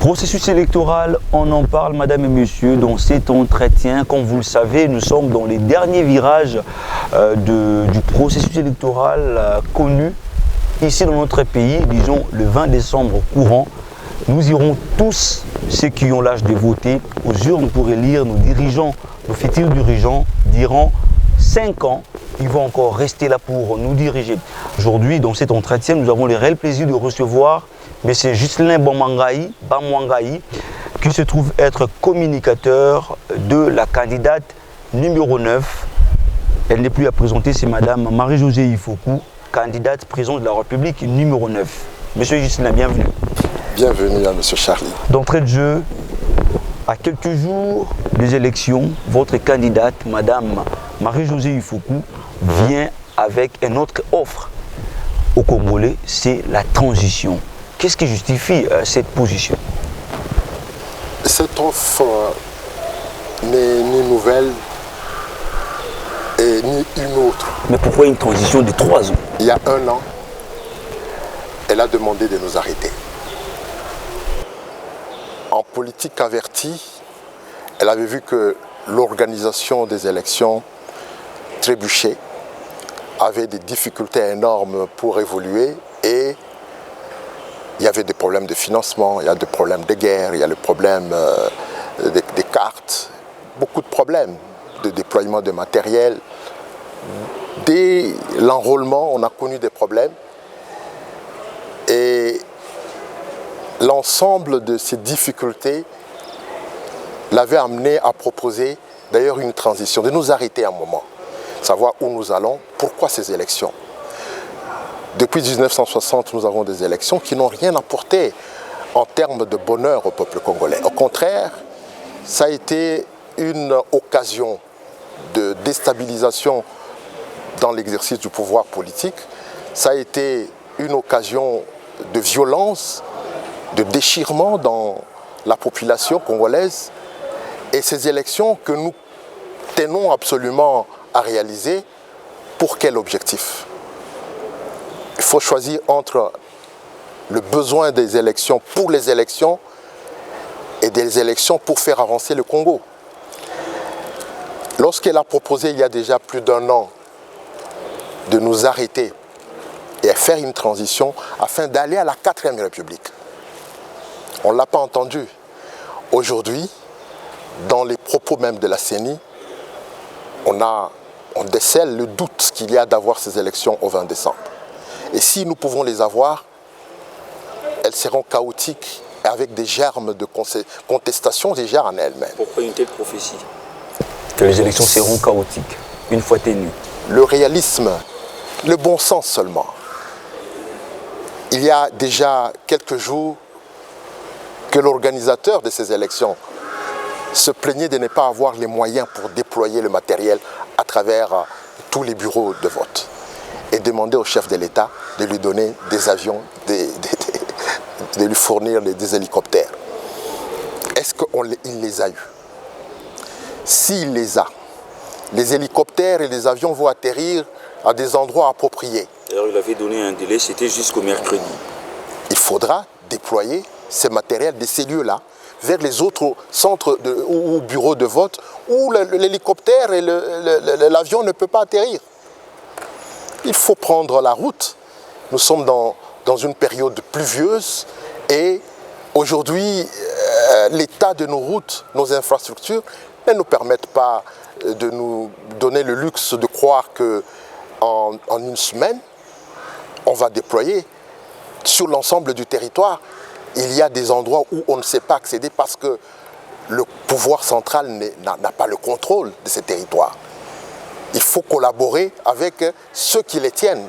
Processus électoral, on en parle, madame et monsieur, dans cet entretien. Comme vous le savez, nous sommes dans les derniers virages du processus électoral connu ici dans notre pays, disons le 20 décembre courant. Nous irons tous, ceux qui ont l'âge de voter, aux urnes pour élire nos dirigeants, nos futurs dirigeants, durant 5 ans. Ils vont encore rester là pour nous diriger. Aujourd'hui, dans cet entretien, nous avons le réel plaisir de recevoir M. Ghislain Bamwangaï, qui se trouve être communicateur de la candidate numéro 9. Elle n'est plus à présenter, c'est Madame Marie-Josée Ifoku, candidate présidente de la République numéro 9. Monsieur Ghislain, bienvenue. Bienvenue à Monsieur Charlie. D'entrée de jeu, à quelques jours des élections, votre candidate, Madame Marie-Josée Ifoku, vient avec une autre offre aux Congolais, c'est la transition. Qu'est-ce qui justifie cette position? Cette offre n'est ni nouvelle et ni une autre. Mais pourquoi une transition de 3 ans? Il y a 1 an, elle a demandé de nous arrêter. En politique avertie, elle avait vu que l'organisation des élections trébuchait, avait des difficultés énormes pour évoluer et il y avait des problèmes de financement, il y a des problèmes de guerre, il y a le problème des cartes, beaucoup de problèmes de déploiement de matériel. Dès l'enrôlement, on a connu des problèmes et l'ensemble de ces difficultés l'avait amené à proposer d'ailleurs une transition, de nous arrêter un moment, savoir où nous allons, pourquoi ces élections. Depuis 1960, nous avons des élections qui n'ont rien apporté en termes de bonheur au peuple congolais. Au contraire, ça a été une occasion de déstabilisation dans l'exercice du pouvoir politique. Ça a été une occasion de violence, de déchirement dans la population congolaise. Et ces élections que nous tenons absolument à réaliser, pour quel objectif ? Il faut choisir entre le besoin des élections pour les élections et des élections pour faire avancer le Congo. Lorsqu'elle a proposé il y a déjà plus d'1 an de nous arrêter et faire une transition afin d'aller à la 4e République, on ne l'a pas entendu. Aujourd'hui, dans les propos même de la CENI, on décèle le doute qu'il y a d'avoir ces élections au 20 décembre. Et si nous pouvons les avoir, elles seront chaotiques et avec des germes de contestation déjà en elles-mêmes. Pourquoi une telle prophétie? Que les élections seront chaotiques, une fois tenues. Le réalisme, le bon sens seulement. Il y a déjà quelques jours que l'organisateur de ces élections se plaignait de ne pas avoir les moyens pour déployer le matériel à travers tous les bureaux de vote et demander au chef de l'État de lui donner des avions, de lui fournir des hélicoptères. Est-ce qu'il les a eus? S'il les a, les hélicoptères et les avions vont atterrir à des endroits appropriés. D'ailleurs, il avait donné un délai, c'était jusqu'au mercredi. Il faudra déployer ces matériels de ces lieux-là vers les autres centres ou bureaux de vote où l'hélicoptère et l'avion ne peuvent pas atterrir. Il faut prendre la route. Nous sommes dans une période pluvieuse et aujourd'hui, l'état de nos routes, nos infrastructures ne nous permettent pas de nous donner le luxe de croire qu'en 1 semaine, on va déployer sur l'ensemble du territoire. Il y a des endroits où on ne sait pas accéder parce que le pouvoir central n'a pas le contrôle de ces territoires. Il faut collaborer avec ceux qui les tiennent.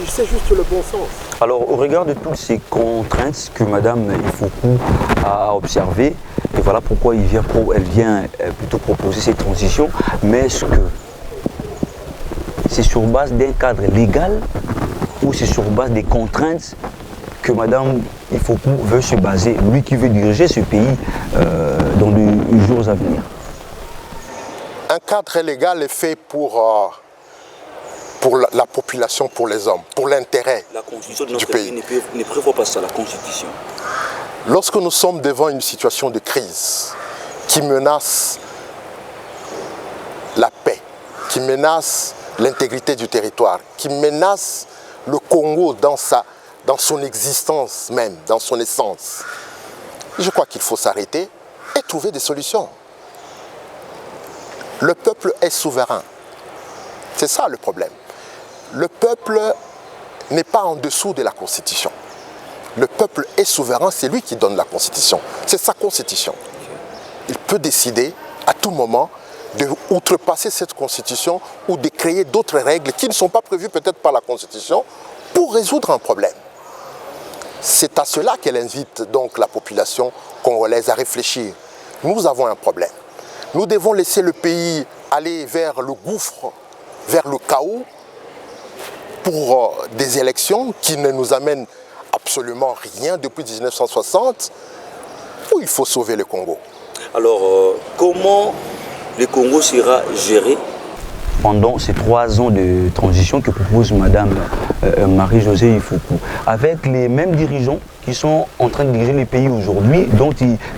C'est juste le bon sens. Alors, au regard de toutes ces contraintes que Madame Ifoku a observées, et voilà pourquoi elle vient plutôt proposer cette transition, mais est-ce que c'est sur base d'un cadre légal ou c'est sur base des contraintes que Madame Ifoku veut se baser, lui qui veut diriger ce pays dans les jours à venir? Un cadre légal est fait pour la population, pour les hommes, pour l'intérêt La constitution de du notre pays. pays ne prévoit pas ça, la constitution. Lorsque nous sommes devant une situation de crise qui menace la paix, qui menace l'intégrité du territoire, qui menace le Congo dans son existence même, dans son essence, je crois qu'il faut s'arrêter et trouver des solutions. Le peuple est souverain. C'est ça le problème. Le peuple n'est pas en dessous de la Constitution. Le peuple est souverain, c'est lui qui donne la Constitution. C'est sa Constitution. Il peut décider à tout moment d'outrepasser cette Constitution ou de créer d'autres règles qui ne sont pas prévues peut-être par la Constitution pour résoudre un problème. C'est à cela qu'elle invite donc la population congolaise à réfléchir. Nous avons un problème. Nous devons laisser le pays aller vers le gouffre, vers le chaos, pour des élections qui ne nous amènent absolument rien depuis 1960, où il faut sauver le Congo. Alors, comment le Congo sera géré pendant ces 3 ans de transition que propose Madame Marie-Josée Ifoukou, avec les mêmes dirigeants qui sont en train de diriger les pays aujourd'hui, dont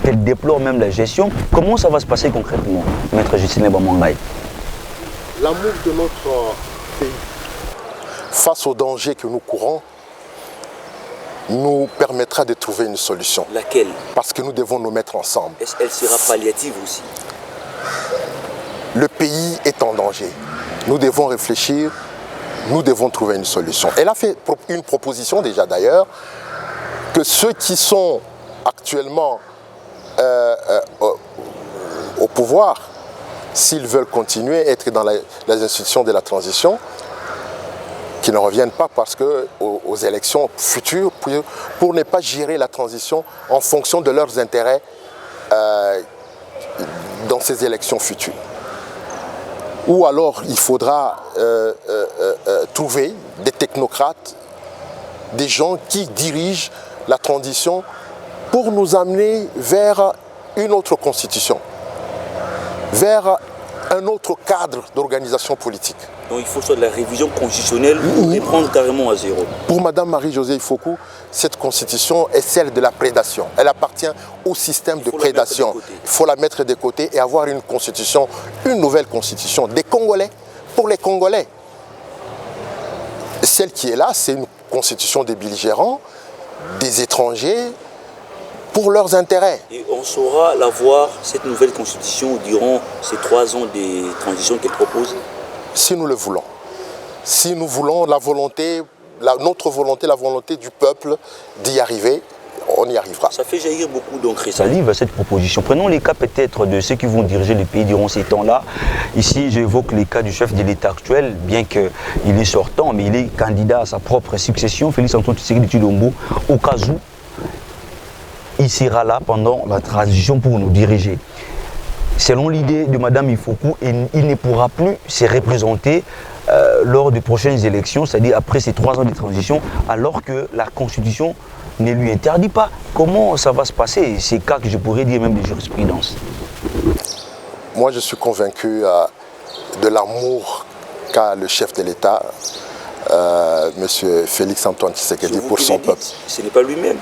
elle déplore même la gestion? Comment ça va se passer concrètement, Maître Justine Bamangaï? L'amour de notre pays, face aux dangers que nous courons, nous permettra de trouver une solution. Laquelle? Parce que nous devons nous mettre ensemble. Est-ce qu'elle sera palliative aussi? Le pays est en danger. Nous devons réfléchir, nous devons trouver une solution. Elle a fait une proposition déjà d'ailleurs, que ceux qui sont actuellement au pouvoir, s'ils veulent continuer à être dans les institutions de la transition, qui ne reviennent pas parce que aux élections futures pour ne pas gérer la transition en fonction de leurs intérêts dans ces élections futures. Ou alors il faudra trouver des technocrates, des gens qui dirigent la transition pour nous amener vers une autre constitution, vers un autre cadre d'organisation politique. Donc il faut soit de la révision constitutionnelle ou reprendre carrément à zéro. Pour Mme Marie-Josée Ifoukou, cette constitution est celle de la prédation. Elle appartient au système de prédation. Il faut la mettre de côté et avoir une constitution, une nouvelle constitution des Congolais, pour les Congolais. Celle qui est là, c'est une constitution des belligérants, des étrangers, pour leurs intérêts. Et on saura la voir, cette nouvelle constitution, durant ces 3 ans de transition qu'elle propose? Si nous le voulons. Si nous voulons notre volonté, la volonté du peuple d'y arriver, on y arrivera. Ça fait jaillir beaucoup d'encre salive cette proposition. Prenons les cas peut-être de ceux qui vont diriger le pays durant ces temps-là. Ici, j'évoque les cas du chef de l'État actuel, bien qu'il est sortant, mais il est candidat à sa propre succession, Félix-Antoine Tshisekedi Tshilombo, au cas où il sera là pendant la transition pour nous diriger. Selon l'idée de Mme Ifoukou, il ne pourra plus se représenter lors des prochaines élections, c'est-à-dire après ces 3 ans de transition, alors que la Constitution ne lui interdit pas. Comment ça va se passer, ces cas que je pourrais dire même de jurisprudence? Moi, je suis convaincu de l'amour qu'a le chef de l'État, M. Félix-Antoine Tshisekedi, pour son peuple. Ce n'est pas lui-même.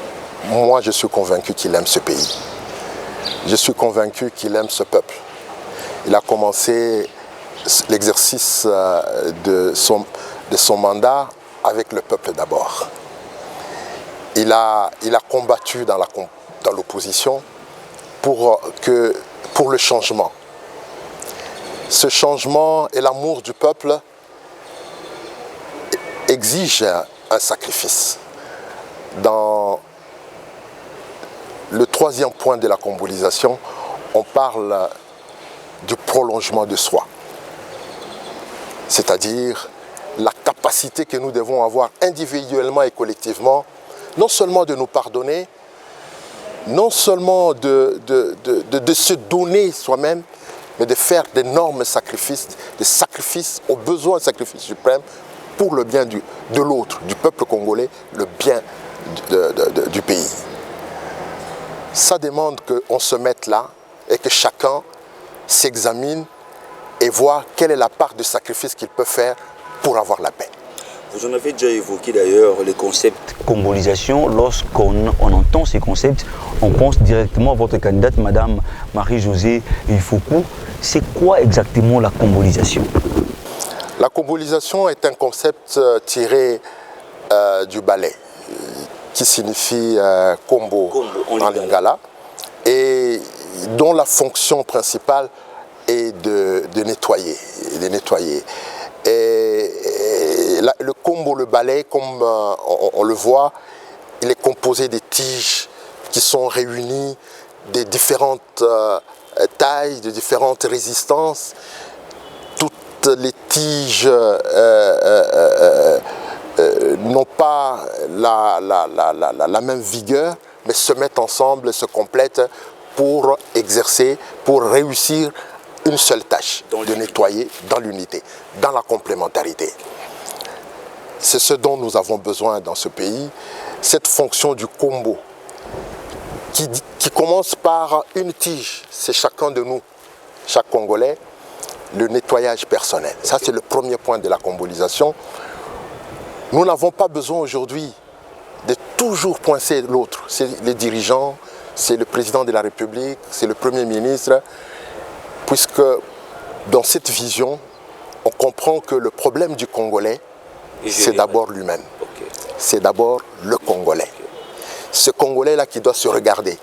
Moi, je suis convaincu qu'il aime ce pays. Je suis convaincu qu'il aime ce peuple. Il a commencé l'exercice de son mandat avec le peuple d'abord. Il a combattu dans l'opposition pour le changement. Ce changement et l'amour du peuple exigent un sacrifice. Dans le 3e point de la congbolisation, on parle du prolongement de soi. C'est-à-dire la capacité que nous devons avoir individuellement et collectivement, non seulement de nous pardonner, non seulement de se donner soi-même, mais de faire d'énormes sacrifices, des sacrifices aux besoins, sacrifices suprêmes pour le bien de l'autre, du peuple congolais, le bien du pays. Ça demande qu'on se mette là et que chacun s'examine et voit quelle est la part de sacrifice qu'il peut faire pour avoir la paix. Vous en avez déjà évoqué d'ailleurs les concepts combolisation. Lorsqu'on entend ces concepts, on pense directement à votre candidate, Madame Marie-Josée Ifoukou. C'est quoi exactement la combolisation? La combolisation est un concept tiré du ballet, qui signifie combo en lingala, et dont la fonction principale est de nettoyer. Et le combo, le balai, comme on le voit, il est composé des tiges qui sont réunies des différentes tailles, de différentes résistances. Toutes les tiges n'ont pas la même vigueur, mais se mettent ensemble, se complètent pour exercer, pour réussir une seule tâche, de nettoyer dans l'unité, dans la complémentarité. C'est ce dont nous avons besoin dans ce pays, cette fonction du combo, qui commence par une tige, c'est chacun de nous, chaque Congolais, le nettoyage personnel. Ça, c'est le premier point de la combolisation. Nous n'avons pas besoin aujourd'hui de toujours pointer l'autre. C'est les dirigeants, c'est le président de la République, c'est le Premier ministre, puisque dans cette vision, on comprend que le problème du Congolais, c'est d'abord lui-même. Okay. C'est d'abord le Congolais. Okay. Ce Congolais-là qui doit se regarder.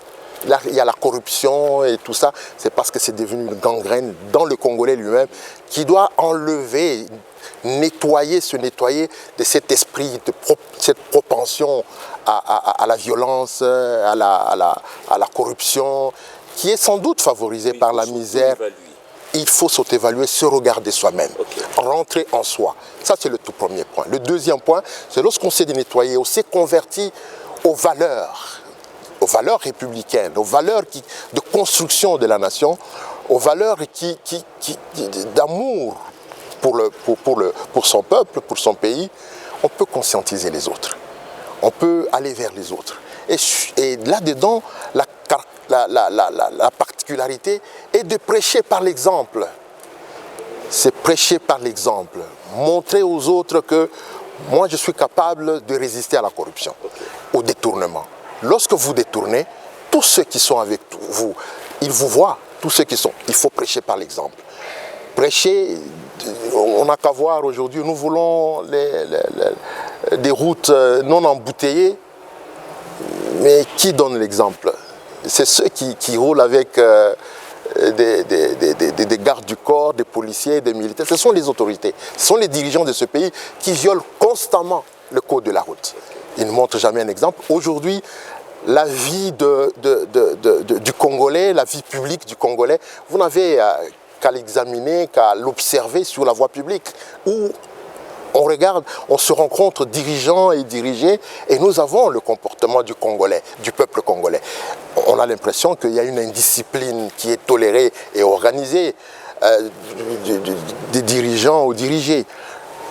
Là, il y a la corruption et tout ça, c'est parce que c'est devenu une gangrène dans le Congolais lui-même qui doit enlever, se nettoyer de cet esprit, de cette propension à la violence, à la corruption, qui est sans doute favorisée par la misère. Il faut s'auto-évaluer, se regarder soi-même, rentrer en soi. Ça, c'est le tout premier point. Le deuxième point, c'est lorsqu'on s'est nettoyé, on s'est converti aux valeurs républicaines, aux valeurs de construction de la nation, aux valeurs d'amour pour son peuple, pour son pays. On peut conscientiser les autres. On peut aller vers les autres. Et là-dedans, la particularité est de prêcher par l'exemple. C'est prêcher par l'exemple. Montrer aux autres que moi, je suis capable de résister à la corruption, au détournement. Lorsque vous détournez, tous ceux qui sont avec vous, ils vous voient, tous ceux qui sont. Il faut prêcher par l'exemple. Prêcher, on n'a qu'à voir aujourd'hui, nous voulons des routes non embouteillées, mais qui donne l'exemple? C'est ceux qui roulent avec des gardes du corps, des policiers, des militaires. Ce sont les autorités, ce sont les dirigeants de ce pays qui violent constamment le code de la route. Ils ne montrent jamais un exemple. Aujourd'hui, la vie du Congolais, la vie publique du Congolais, vous n'avez qu'à l'examiner, qu'à l'observer sur la voie publique, où on regarde, on se rencontre dirigeants et dirigés, et nous avons le comportement du Congolais, du peuple congolais. On a l'impression qu'il y a une indiscipline qui est tolérée et organisée des dirigeants aux dirigés.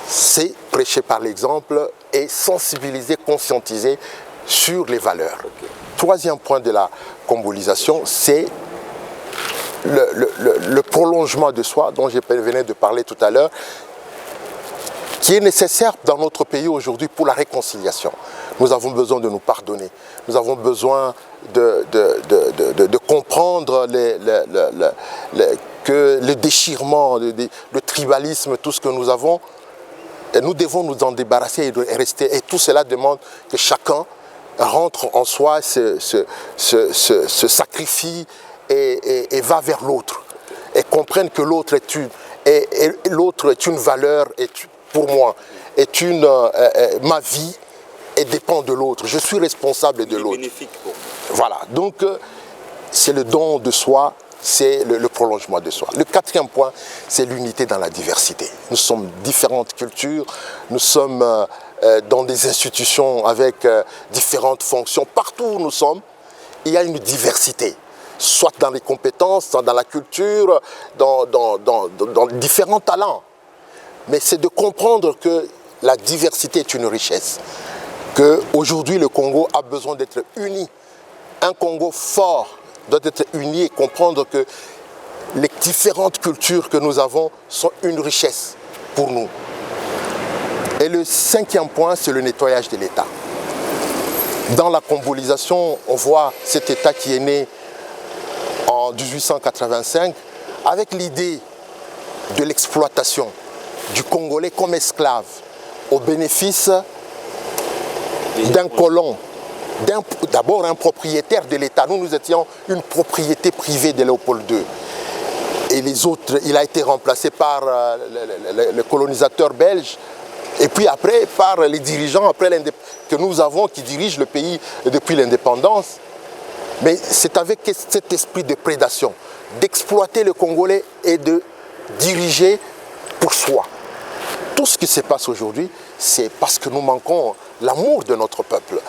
C'est prêcher par l'exemple et sensibiliser, conscientiser sur les valeurs. Troisième point de la combolisation, c'est le prolongement de soi, dont je venais de parler tout à l'heure, qui est nécessaire dans notre pays aujourd'hui pour la réconciliation. Nous avons besoin de nous pardonner. Nous avons besoin de comprendre que le déchirement, le tribalisme, tout ce que nous avons, et nous devons nous en débarrasser et rester. Et tout cela demande que chacun rentre en soi, se sacrifie et va vers l'autre. Et comprenne que l'autre est une valeur, pour moi, ma vie et dépend de l'autre. Je suis responsable de l'autre. Voilà, donc c'est le don de soi, c'est le prolongement de soi. Le quatrième point, c'est l'unité dans la diversité. Nous sommes différentes cultures, nous sommes dans des institutions avec différentes fonctions. Partout où nous sommes, il y a une diversité, soit dans les compétences, soit dans la culture, dans différents talents. Mais c'est de comprendre que la diversité est une richesse, qu'aujourd'hui le Congo a besoin d'être uni. Un Congo fort doit être uni et comprendre que les différentes cultures que nous avons sont une richesse pour nous. Et le cinquième point, c'est le nettoyage de l'État. Dans la combolisation, on voit cet État qui est né en 1885 avec l'idée de l'exploitation du Congolais comme esclave au bénéfice d'un colon, d'abord un propriétaire de l'État. Nous étions une propriété privée de Léopold II. Et les autres, il a été remplacé par le colonisateur belge. Et puis après, par les dirigeants que nous avons qui dirigent le pays depuis l'indépendance. Mais c'est avec cet esprit de prédation, d'exploiter le Congolais et de diriger pour soi. Tout ce qui se passe aujourd'hui, c'est parce que nous manquons l'amour de notre peuple.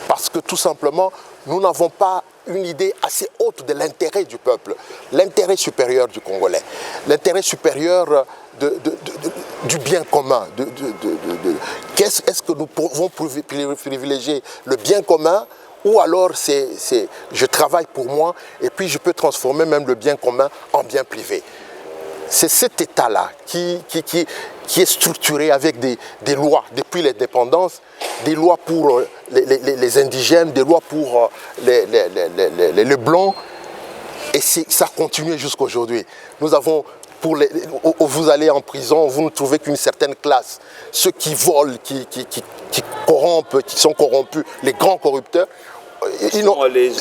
Parce que tout simplement, nous n'avons pas une idée assez haute de l'intérêt du peuple, l'intérêt supérieur du Congolais, l'intérêt supérieur du bien commun. Est-ce que nous pouvons privilégier le bien commun ou alors je travaille pour moi et puis je peux transformer même le bien commun en bien privé. C'est cet État-là qui est structuré avec des lois depuis l'indépendance, des lois pour les indigènes, des lois pour les blancs, et ça continue jusqu'à aujourd'hui. Nous avons, vous allez en prison, vous ne trouvez qu'une certaine classe. Ceux qui volent, qui corrompent, qui sont corrompus, les grands corrupteurs, ils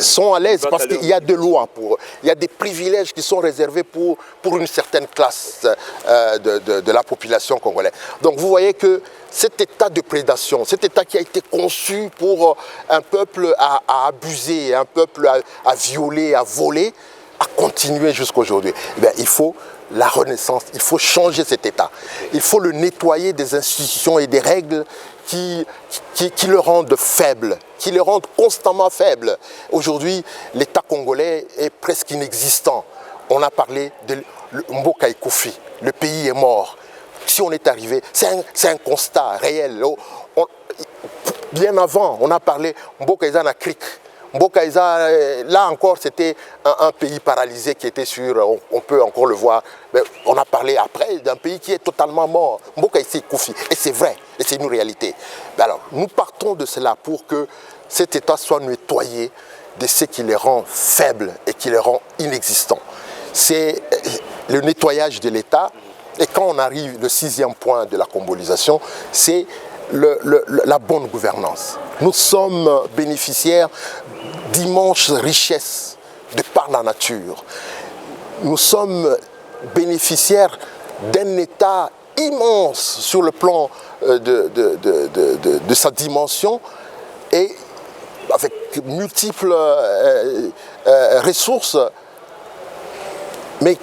sont à l'aise parce qu'il y a des lois pour eux. Il y a des privilèges qui sont réservés pour une certaine classe de la population congolaise. Donc vous voyez que cet état de prédation, cet état qui a été conçu pour un peuple à abuser, un peuple à violer, à voler, a continué jusqu'à aujourd'hui. Il faut la renaissance, il faut changer cet état. Il faut le nettoyer des institutions et des règles qui le rendent faible, qui le rendent constamment faible. Aujourd'hui, l'État congolais est presque inexistant. On a parlé de Mboka Ekufi, le pays est mort. Si on est arrivé, c'est un constat réel. Bien avant, on a parlé Mboka Izana Krik. Mboka Isa, là encore, c'était un pays paralysé qui était sur, on peut encore le voir, mais on a parlé après d'un pays qui est totalement mort. Mboka Isa Koufi, et c'est vrai, et c'est une réalité. Alors, nous partons de cela pour que cet État soit nettoyé de ce qui les rend faibles et qui les rend inexistants. C'est le nettoyage de l'État, et quand on arrive, le sixième point de la combolisation, c'est la bonne gouvernance. Nous sommes bénéficiaires d'immenses richesses de par la nature. Nous sommes bénéficiaires d'un État immense sur le plan de sa dimension et avec multiples ressources, mais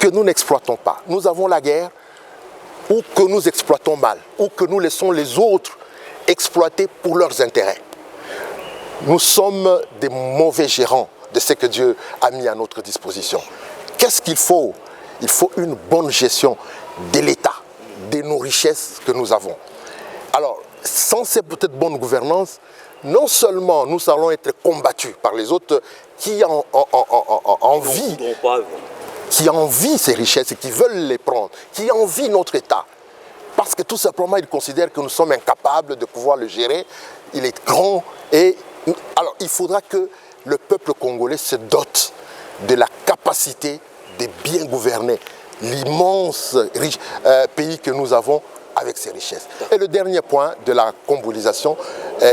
que nous n'exploitons pas. Nous avons la guerre, ou que nous exploitons mal, ou que nous laissons les autres exploiter pour leurs intérêts. Nous sommes des mauvais gérants de ce que Dieu a mis à notre disposition. Qu'est-ce qu'il faut? Il faut une bonne gestion de l'État, de nos richesses que nous avons. Alors, sans cette peut-être bonne gouvernance, non seulement nous allons être combattus par les autres qui envient ces richesses et qui veulent les prendre, qui envient notre État. Parce que tout simplement, ils considèrent que nous sommes incapables de pouvoir le gérer. Il est grand et... Alors, il faudra que le peuple congolais se dote de la capacité de bien gouverner l'immense pays que nous avons avec ses richesses. Et le dernier point de la combolisation,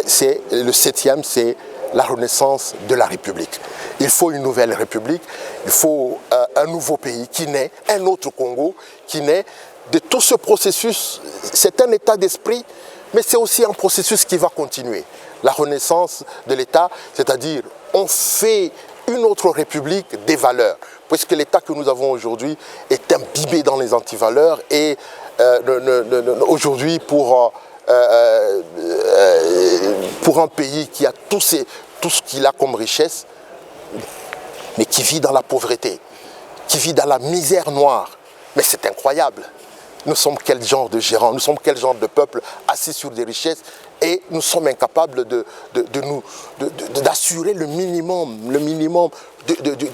c'est le septième, c'est la renaissance de la République. Il faut une nouvelle République, il faut un nouveau pays qui naît, un autre Congo qui naît. De tout ce processus, c'est un état d'esprit, mais c'est aussi un processus qui va continuer. La renaissance de l'État, c'est-à-dire on fait une autre République des valeurs, puisque l'État que nous avons aujourd'hui est imbibé dans les antivaleurs et aujourd'hui pour un pays qui a tout ce qu'il a comme richesse, mais qui vit dans la pauvreté, qui vit dans la misère noire. Mais c'est incroyable. Nous sommes quel genre de gérants, nous sommes quel genre de peuple assis sur des richesses et nous sommes incapables d'assurer le minimum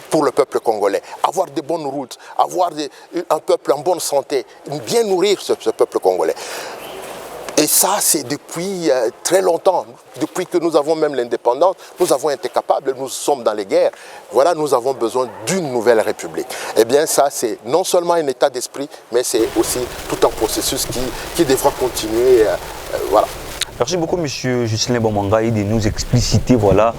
pour le peuple congolais. Avoir de bonnes routes, avoir un peuple en bonne santé, bien nourrir ce peuple congolais. Et ça, c'est depuis très longtemps. Depuis que nous avons même l'indépendance, nous avons été capables, nous sommes dans les guerres. Voilà, nous avons besoin d'une nouvelle république. Eh bien, ça, c'est non seulement un état d'esprit, mais c'est aussi tout un processus qui devra continuer. Voilà. Merci beaucoup, Monsieur Ghislain Bamangaï, de nous expliciter voilà,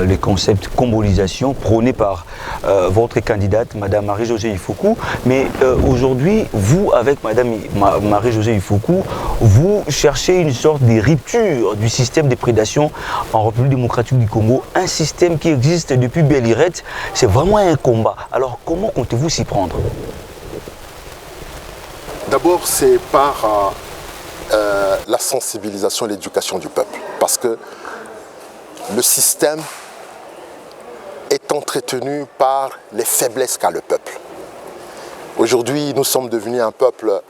les concepts combolisation prônés par votre candidate, Madame Marie-Josée Ifoukou. Mais aujourd'hui, vous, avec Madame Marie-Josée Ifoukou, vous cherchez une sorte de rupture du système de prédation en République démocratique du Congo, un système qui existe depuis Belle Lurette. C'est vraiment un combat. Alors, comment comptez-vous s'y prendre? D'abord, c'est par la sensibilisation et l'éducation du peuple. Parce que le système est entretenu par les faiblesses qu'a le peuple. Aujourd'hui, nous sommes devenus un peuple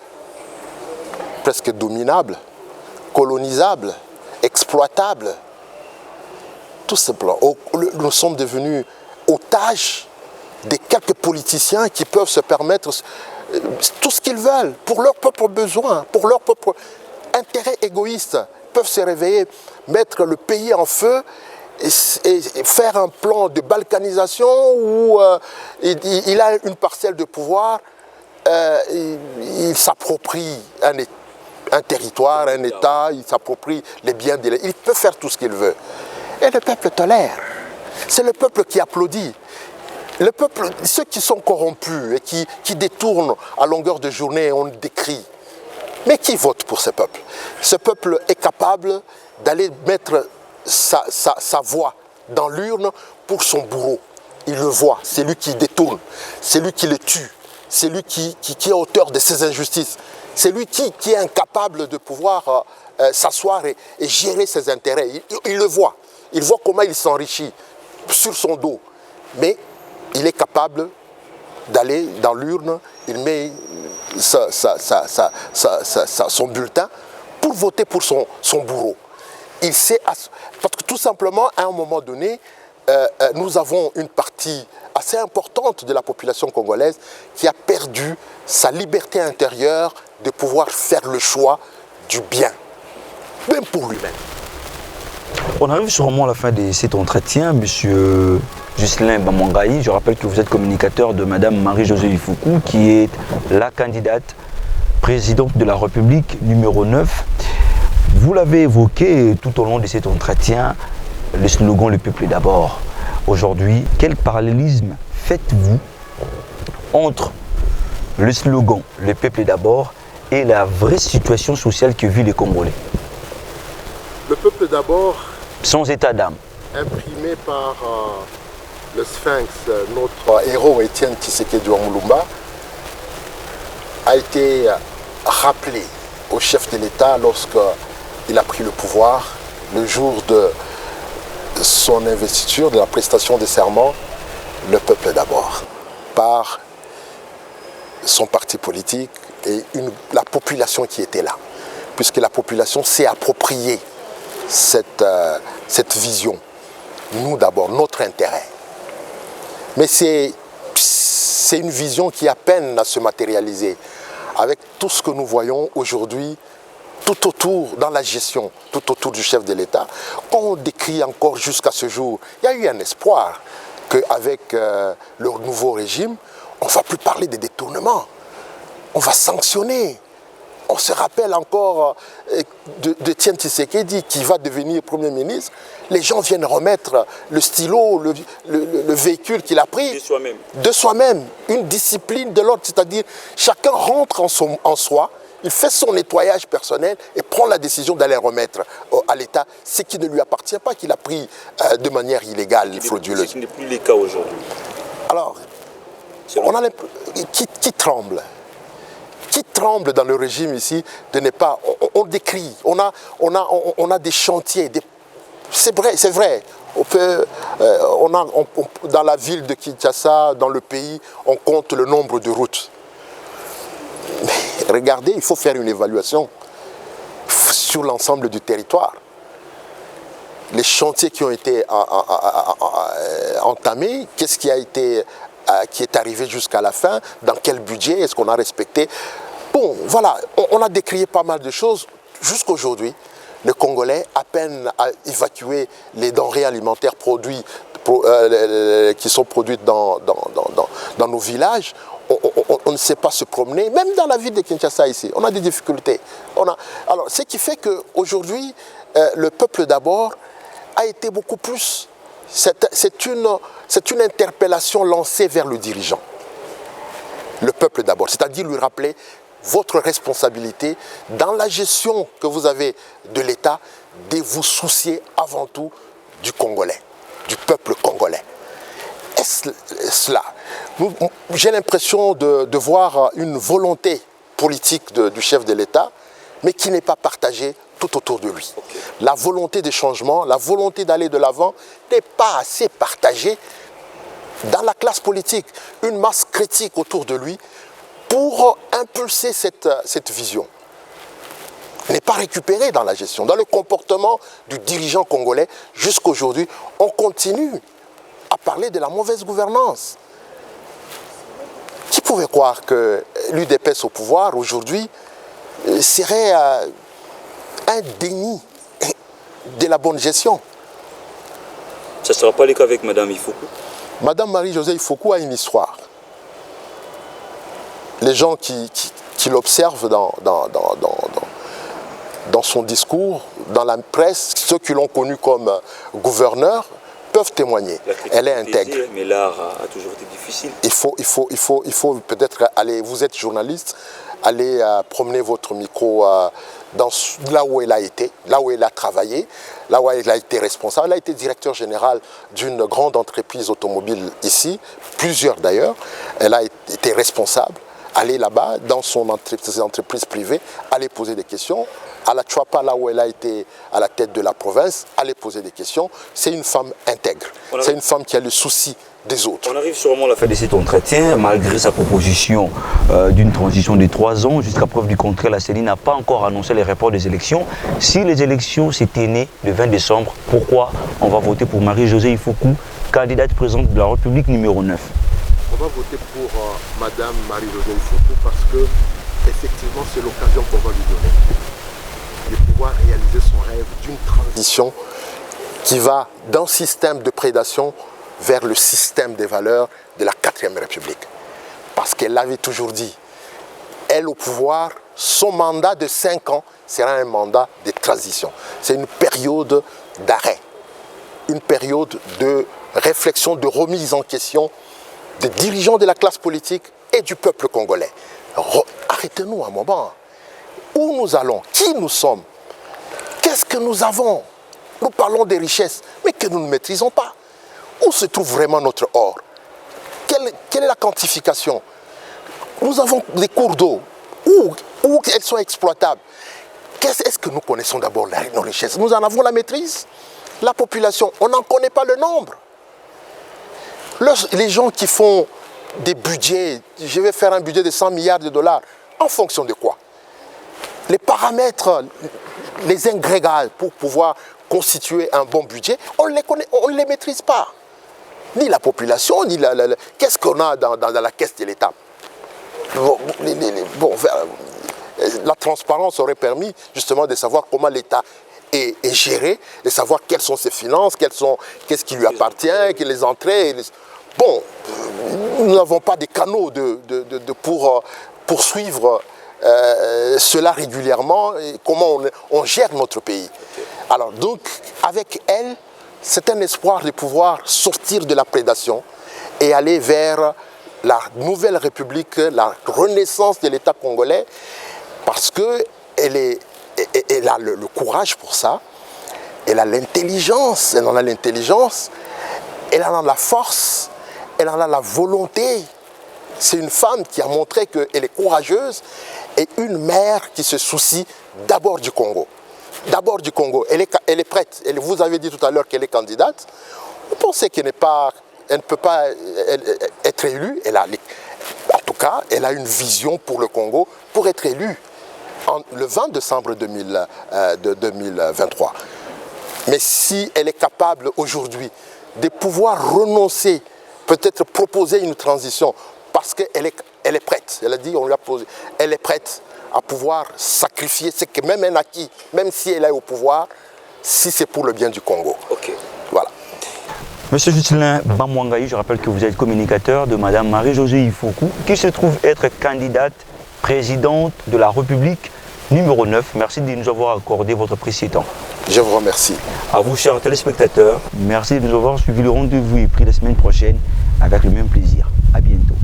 presque dominable, colonisable, exploitable. Tout simplement. Nous sommes devenus otages des quelques politiciens qui peuvent se permettre tout ce qu'ils veulent pour leurs propres besoins, pour leurs propres intérêts égoïstes. Ils peuvent se réveiller, mettre le pays en feu et faire un plan de balkanisation où il a une parcelle de pouvoir, il s'approprie un territoire, un État, il s'approprie les biens de l'État. Il peut faire tout ce qu'il veut. Et le peuple tolère. C'est le peuple qui applaudit. Le peuple, ceux qui sont corrompus et qui détournent à longueur de journée, on décrit. Mais qui vote pour ce peuple? Ce peuple est capable d'aller mettre sa voix dans l'urne pour son bourreau. Il le voit, c'est lui qui détourne, c'est lui qui le tue, c'est lui qui est auteur de ces injustices, c'est lui qui est incapable de pouvoir s'asseoir et gérer ses intérêts. Il le voit, il voit comment il s'enrichit sur son dos. Mais il est capable d'aller dans l'urne, il met son bulletin pour voter pour son bourreau. Il sait, parce que tout simplement, à un moment donné, nous avons une partie assez importante de la population congolaise qui a perdu sa liberté intérieure de pouvoir faire le choix du bien, même pour lui-même. On arrive sûrement à la fin de cet entretien, Monsieur Ghislain Bamangaï. Je rappelle que vous êtes communicateur de Madame Marie-Josée Ifoukou, qui est la candidate présidente de la République numéro 9. Vous l'avez évoqué tout au long de cet entretien, le slogan « Le peuple d'abord ». Aujourd'hui, quel parallélisme faites-vous entre le slogan « Le peuple d'abord » et la vraie situation sociale que vivent les Congolais? Le peuple d'abord, sans état d'âme, imprimé par le Sphinx, notre héros Étienne Tshisekedi Mulumba, a été rappelé au chef de l'État lorsqu'il a pris le pouvoir, le jour de son investiture, de la prestation des serments, le peuple d'abord, par son parti politique et la population qui était là, puisque la population s'est appropriée cette vision. Nous d'abord, notre intérêt. Mais c'est une vision qui a peine à se matérialiser avec tout ce que nous voyons aujourd'hui tout autour, dans la gestion, tout autour du chef de l'État. On décrit encore jusqu'à ce jour, il y a eu un espoir qu'avec le nouveau régime, on ne va plus parler de détournement, on va sanctionner. On se rappelle encore de Étienne Tshisekedi qui va devenir Premier ministre. Les gens viennent remettre le stylo, le véhicule qu'il a pris de soi-même. Une discipline de l'ordre, c'est-à-dire chacun rentre en soi, il fait son nettoyage personnel et prend la décision d'aller remettre à l'État ce qui ne lui appartient pas, qu'il a pris de manière illégale, frauduleuse. Ce n'est plus le cas aujourd'hui. Alors, on a qui tremble? Qui tremble dans le régime ici de ne pas... On décrit, on a des chantiers, c'est vrai. Dans la ville de Kinshasa, dans le pays, on compte le nombre de routes. Mais regardez, il faut faire une évaluation sur l'ensemble du territoire. Les chantiers qui ont été entamés, qu'est-ce qui est arrivé jusqu'à la fin, dans quel budget, est-ce qu'on a respecté? Bon, voilà, on a décrié pas mal de choses. jusqu'à aujourd'hui, les Congolais, à peine à évacuer les denrées alimentaires qui sont produites dans nos villages, on ne sait pas se promener, même dans la ville de Kinshasa ici, on a des difficultés. Alors, ce qui fait qu'aujourd'hui, le peuple d'abord a été beaucoup plus... C'est une interpellation lancée vers le dirigeant. Le peuple d'abord, c'est-à-dire lui rappeler votre responsabilité dans la gestion que vous avez de l'État, de vous soucier avant tout du Congolais, du peuple congolais. Est-ce cela? J'ai l'impression de voir une volonté politique du chef de l'État, mais qui n'est pas partagée tout autour de lui. Okay. La volonté de changement, la volonté d'aller de l'avant n'est pas assez partagée dans la classe politique. Une masse critique autour de lui pour impulser cette vision n'est pas récupérée dans la gestion, dans le comportement du dirigeant congolais. Jusqu'à aujourd'hui, on continue à parler de la mauvaise gouvernance. Qui pouvait croire que l'UDPS au pouvoir aujourd'hui serait un déni de la bonne gestion? Ça ne sera pas le cas avec Mme Ifoku. Mme Marie-Josée Ifoku a une histoire. Les gens qui l'observent dans son discours, dans la presse, ceux qui l'ont connue comme gouverneur, peuvent témoigner. Elle est intègre. Mais l'art a toujours été difficile. Il faut peut-être aller, vous êtes journaliste, aller promener votre micro là où elle a été, là où elle a travaillé, là où elle a été responsable. Elle a été directeur général d'une grande entreprise automobile ici, plusieurs d'ailleurs. Elle a été responsable. Aller là-bas, dans ses entreprises privées, aller poser des questions. À la Chouapa, là où elle a été à la tête de la province, aller poser des questions. C'est une femme intègre. C'est une femme qui a le souci des autres. On arrive sûrement à la fin de cet entretien, malgré sa proposition d'une transition de 3 ans. Jusqu'à preuve du contraire, la CENI n'a pas encore annoncé les reports des élections. Si les élections s'étaient nées le 20 décembre, pourquoi on va voter pour Marie-Josée Ifoku, candidate présidente de la République numéro 9? On va voter pour Madame Marie-Josée Ifoku parce que, effectivement, c'est l'occasion qu'on va lui donner de pouvoir réaliser son rêve d'une transition qui va d'un système de prédation vers le système des valeurs de la 4e République. Parce qu'elle l'avait toujours dit, elle au pouvoir, son mandat de 5 ans sera un mandat de transition. C'est une période d'arrêt, une période de réflexion, de remise en question des dirigeants de la classe politique et du peuple congolais. Arrêtez-nous un moment. Où nous allons? Qui nous sommes? Qu'est-ce que nous avons? Nous parlons des richesses, mais que nous ne maîtrisons pas. Où se trouve vraiment notre or? Quelle est la quantification? Nous avons des cours d'eau. Où elles sont exploitables? Est-ce que nous connaissons d'abord nos richesses? Nous en avons la maîtrise? La population, on n'en connaît pas le nombre. Les gens qui font des budgets, je vais faire un budget de 100 milliards de dollars, en fonction de quoi? Les paramètres, les ingrédients pour pouvoir constituer un bon budget, on ne les maîtrise pas. Ni la population, ni qu'est-ce qu'on a dans la caisse de l'État. La transparence aurait permis justement de savoir comment l'État est géré, de savoir quelles sont ses finances, qu'est-ce qui lui appartient, les entrées. Bon, nous n'avons pas de canaux pour poursuivre cela régulièrement, et comment on gère notre pays. Alors donc, avec elle, c'est un espoir de pouvoir sortir de la prédation et aller vers la nouvelle République, la renaissance de l'État congolais, parce qu'elle a le courage pour ça, elle a l'intelligence, elle en a l'intelligence, elle en a la force, elle en a la volonté. C'est une femme qui a montré qu'elle est courageuse et une mère qui se soucie d'abord du Congo. D'abord du Congo. Elle est prête. Vous avez dit tout à l'heure qu'elle est candidate. Vous pensez qu'elle ne peut pas être élue? En tout cas, elle a une vision pour le Congo pour être élue le 20 décembre 2023. Mais si elle est capable aujourd'hui de pouvoir renoncer, peut-être proposer une transition, parce qu'elle est prête, elle a dit, on lui a posé, elle est prête à pouvoir sacrifier ce que même un acquis, même si elle est au pouvoir, si c'est pour le bien du Congo. Ok. Voilà. Monsieur Juscelin Bamwangaï, je rappelle que vous êtes communicateur de Madame Marie-Josée Ifoku, qui se trouve être candidate présidente de la République numéro 9. Merci de nous avoir accordé votre précieux temps. Je vous remercie. À vous, chers téléspectateurs, merci de nous avoir suivi. Le rendez-vous est pris la semaine prochaine avec le même plaisir. À bientôt.